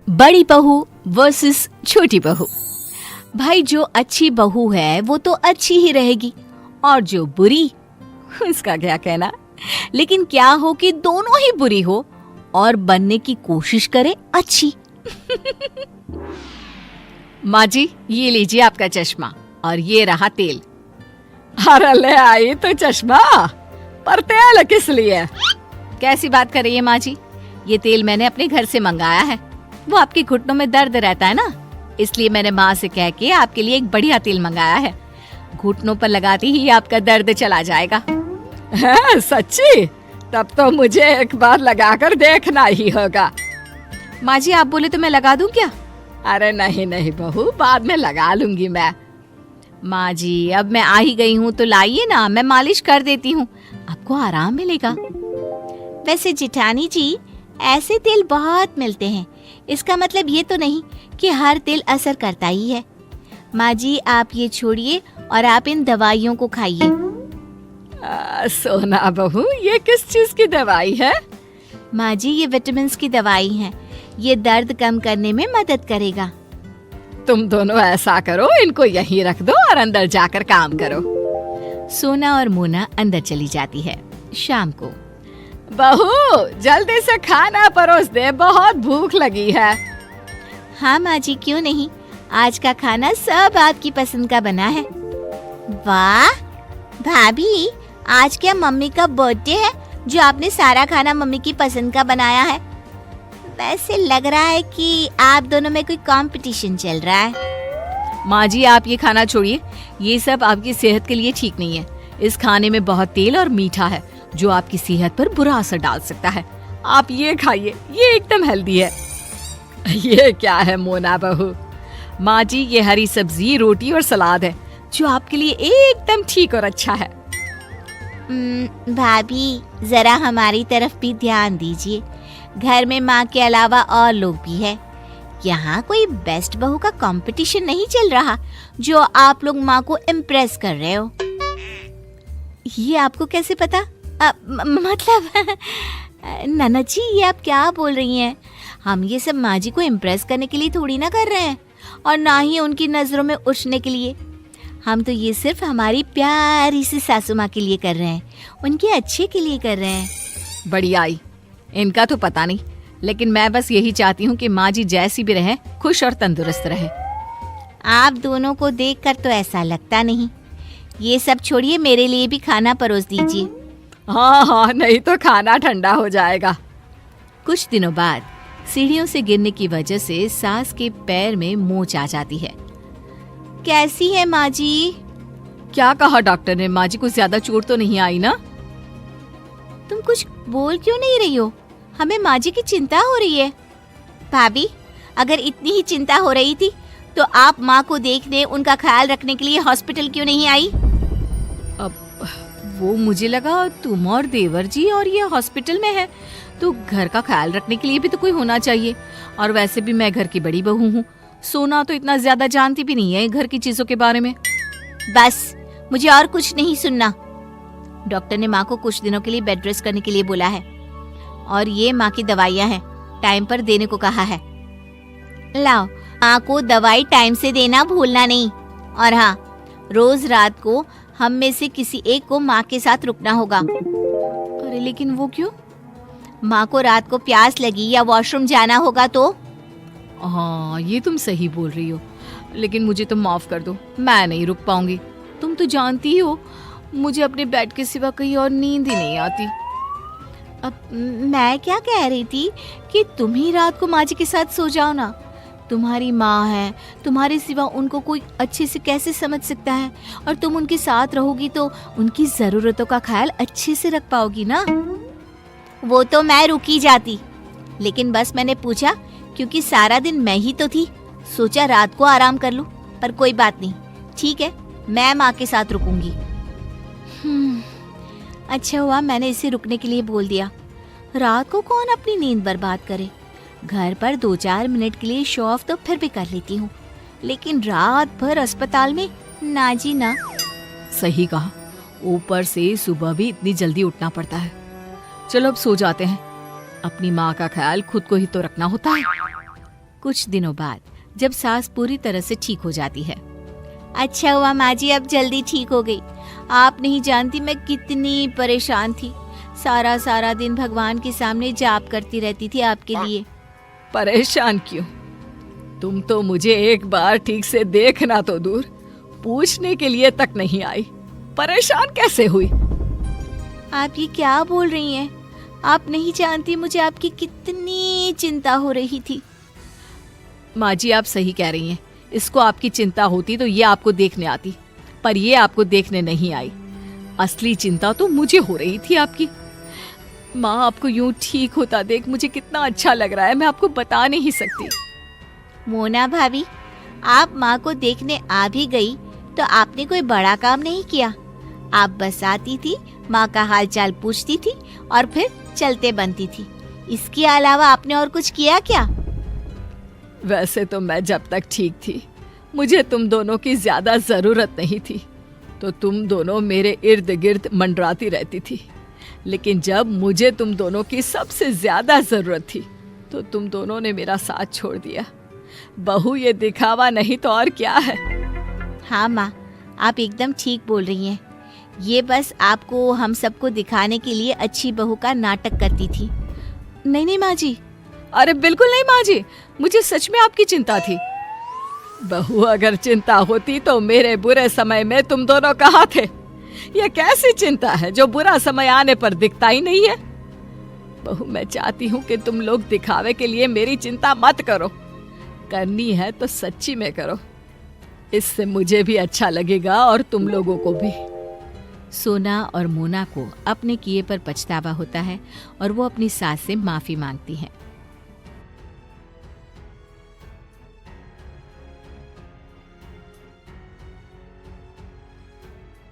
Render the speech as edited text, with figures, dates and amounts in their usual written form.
बड़ी बहू वर्सेस छोटी बहू। भाई जो अच्छी बहू है वो तो अच्छी ही रहेगी और जो बुरी उसका क्या कहना। लेकिन क्या हो कि दोनों ही बुरी हो और बनने की कोशिश करे अच्छी। माँ जी ये लीजिए आपका चश्मा और ये रहा तेल। अरे ले आई तो चश्मा, पर तेल किस लिए? कैसी बात कर रही है माँ जी, ये तेल मैंने अपने घर से मंगाया है। वो आपके घुटनों में दर्द रहता है ना, इसलिए मैंने माँ से कह के आपके लिए एक बढ़िया तेल मंगाया है। घुटनों पर लगाते ही आपका दर्द चला जाएगा। है सच्ची? तब तो मुझे एक बार लगाकर देखना ही होगा। माँ जी आप बोले तो मैं लगा दूं क्या? अरे नहीं नहीं बहू, बाद में लगा लूंगी मैं। माँ जी अब मैं आ ही गई हूँ तो लाइए ना, मैं मालिश कर देती हूँ, आपको आराम मिलेगा। वैसे जिठानी जी ऐसे तेल बहुत मिलते हैं, इसका मतलब ये तो नहीं कि हर तेल असर करता ही है। माँ जी आप ये छोड़िए और आप इन दवाइयों को खाइए। सोना बहू ये किस चीज की दवाई है? माँ जी ये विटामिन की दवाई है, ये दर्द कम करने में मदद करेगा। तुम दोनों ऐसा करो, इनको यहीं रख दो और अंदर जाकर काम करो। सोना और मोना अंदर चली जाती है। शाम को बहू जल्दी से खाना परोस दे, बहुत भूख लगी है। हाँ माँ जी क्यों नहीं, आज का खाना सब आपकी पसंद का बना है। वाह भाभी, आज क्या मम्मी का बर्थडे है जो आपने सारा खाना मम्मी की पसंद का बनाया है? वैसे लग रहा है कि आप दोनों में कोई कंपटीशन चल रहा है। माँ जी आप ये खाना छोड़िए, ये सब आपकी सेहत के लिए ठीक नहीं है। इस खाने में बहुत तेल और मीठा है जो आपकी सेहत पर बुरा असर डाल सकता है। आप ये खाइए, ये एकदम हेल्दी है। ये क्या है मोना बहू? माँ जी ये हरी सब्जी, रोटी और सलाद है जो आपके लिए एकदम ठीक और अच्छा है। भाभी जरा हमारी तरफ भी ध्यान दीजिए, घर में माँ के अलावा और लोग भी है। यहाँ कोई बेस्ट बहू का कंपटीशन नहीं चल रहा जो आप लोग माँ को इम्प्रेस कर रहे हो। ये आपको कैसे पता? मतलब ननद जी ये आप क्या बोल रही हैं? हम ये सब माँ जी को इम्प्रेस करने के लिए थोड़ी ना कर रहे हैं और ना ही उनकी नजरों में उठने के लिए। हम तो ये सिर्फ हमारी प्यारी सी सासू माँ के लिए कर रहे हैं, उनके अच्छे के लिए कर रहे हैं। बढ़िया आई, इनका तो पता नहीं, लेकिन मैं बस यही चाहती हूँ कि माँ जी जैसी भी रहे खुश और तंदुरुस्त रहे। आप दोनों को देखकर तो ऐसा लगता नहीं। ये सब छोड़िए, मेरे लिए भी खाना परोस दीजिए। हाँ हाँ, नहीं तो खाना ठंडा हो जाएगा। कुछ दिनों बाद सीढ़ियों से गिरने की वजह से सास के पैर में मोच आ जाती है। कैसी है माँ जी? क्या कहा डॉक्टर ने? माँ जी को ज्यादा चोट तो नहीं आई ना? तुम कुछ बोल क्यों नहीं रही हो? हमें माँ जी की चिंता हो रही है। भाभी अगर इतनी ही चिंता हो रही थी तो आप माँ को देखने, उनका ख्याल रखने के लिए हॉस्पिटल क्यों नहीं आई? अब वो मुझे लगा तुम और देवर जी और ये हॉस्पिटल में है तो घर का ख्याल रखने के लिए भी तो कोई होना चाहिए। और वैसे भी मैं घर की बड़ी बहू हूँ, सोना तो इतना ज्यादा जानती भी नहीं है घर की चीजों के बारे में। बस मुझे और कुछ नहीं सुनना। डॉक्टर ने माँ को कुछ दिनों के लिए बेड रेस्ट करने के लिए बोला है और ये माँ की दवाइयाँ हैं, टाइम पर देने को कहा है। लाओ, माँ को दवाई टाइम से देना भूलना नहीं। और हाँ, रोज रात को हम में से किसी एक को माँ के साथ रुकना होगा। अरे लेकिन वो क्यों? माँ को रात को प्यास लगी या वॉशरूम जाना होगा तो? हाँ ये तुम सही बोल रही हो, लेकिन मुझे तो माफ कर दो, मैं नहीं रुक पाऊंगी। तुम तो जानती ही हो मुझे अपने बेड के सिवा कहीं और नींद ही नहीं आती। अब मैं क्या कह रही थी कि तुम ही रात को माँ जी के साथ सो जाओ ना। तुम्हारी माँ है, तुम्हारे सिवा उनको कोई अच्छे से कैसे समझ सकता है, और तुम उनके साथ रहोगी तो उनकी जरूरतों का ख्याल अच्छे से रख पाओगी ना। वो तो मैं रुकी जाती, लेकिन बस मैंने पूछा क्योंकि सारा दिन मैं ही तो थी, सोचा रात को आराम कर लूं। पर कोई बात नहीं, ठीक है, मैं माँ के साथ रुकूंगी। अच्छा हुआ मैंने इसे रुकने के लिए बोल दिया। रात को कौन अपनी नींद बर्बाद करे। घर पर 2-4 मिनट के लिए शो ऑफ तो फिर भी कर लेती हूँ, लेकिन रात भर अस्पताल में ना जी ना। सही कहा, ऊपर से सुबह भी इतनी जल्दी उठना पड़ता है। चलो अब सो जाते हैं, अपनी माँ का ख्याल खुद को ही तो रखना होता है। कुछ दिनों बाद जब सास पूरी तरह से ठीक हो जाती है। अच्छा हुआ माँ जी, अब जल्दी ठीक हो गई। आप नहीं जानती मैं कितनी परेशान थी। सारा सारा दिन भगवान के सामने जाप करती रहती थी आपके लिए। परेशान क्यों? तुम तो मुझे एक बार ठीक से देखना तो दूर, पूछने के लिए तक नहीं आई। परेशान कैसे हुई? आप ये क्या बोल रही हैं? आप नहीं जानती मुझे आपकी कितनी चिंता हो रही थी। माँ जी, आप सही कह रही हैं। इसको आपकी चिंता होती तो ये आपको देखने आती, पर ये आपको देखने नहीं आई। असली चिंता तो मुझे हो रही थी आपकी। माँ, आपको यूं ठीक होता देख मुझे कितना अच्छा लग रहा है, मैं आपको बता नहीं सकती। मोना भाभी, आप माँ को देखने आ भी गई तो आपने कोई बड़ा काम नहीं किया। आप बस आती थी, माँ का हाल चाल पूछती थी और फिर चलते बनती थी। इसके अलावा आपने और कुछ किया क्या? वैसे तो मैं जब तक ठीक थी मुझे तुम दोनों की ज्यादा जरूरत नहीं थी, तो तुम दोनों मेरे इर्द गिर्द मंडराती रहती थी। लेकिन जब मुझे तुम दोनों की सबसे ज्यादा जरूरत थी तो तुम दोनों ने मेरा साथ छोड़ दिया। बहू, ये दिखावा नहीं तो और क्या है? हाँ माँ, आप एकदम ठीक बोल रही हैं। ये बस आपको हम सबको दिखाने के लिए अच्छी बहू का नाटक करती थी। नहीं नहीं माँ जी, अरे बिल्कुल नहीं माँ जी, मुझे सच में आपकी चिंता थी। बहू, अगर चिंता होती तो मेरे बुरे समय में तुम दोनों कहाँ थे? यह कैसी चिंता है जो बुरा समय आने पर दिखता ही नहीं है? बहू, मैं चाहती हूँ कि तुम लोग दिखावे के लिए मेरी चिंता मत करो। करनी है तो सच्ची में करो, इससे मुझे भी अच्छा लगेगा और तुम लोगों को भी। सोना और मोना को अपने किए पर पछतावा होता है और वो अपनी सास से माफी मांगती हैं।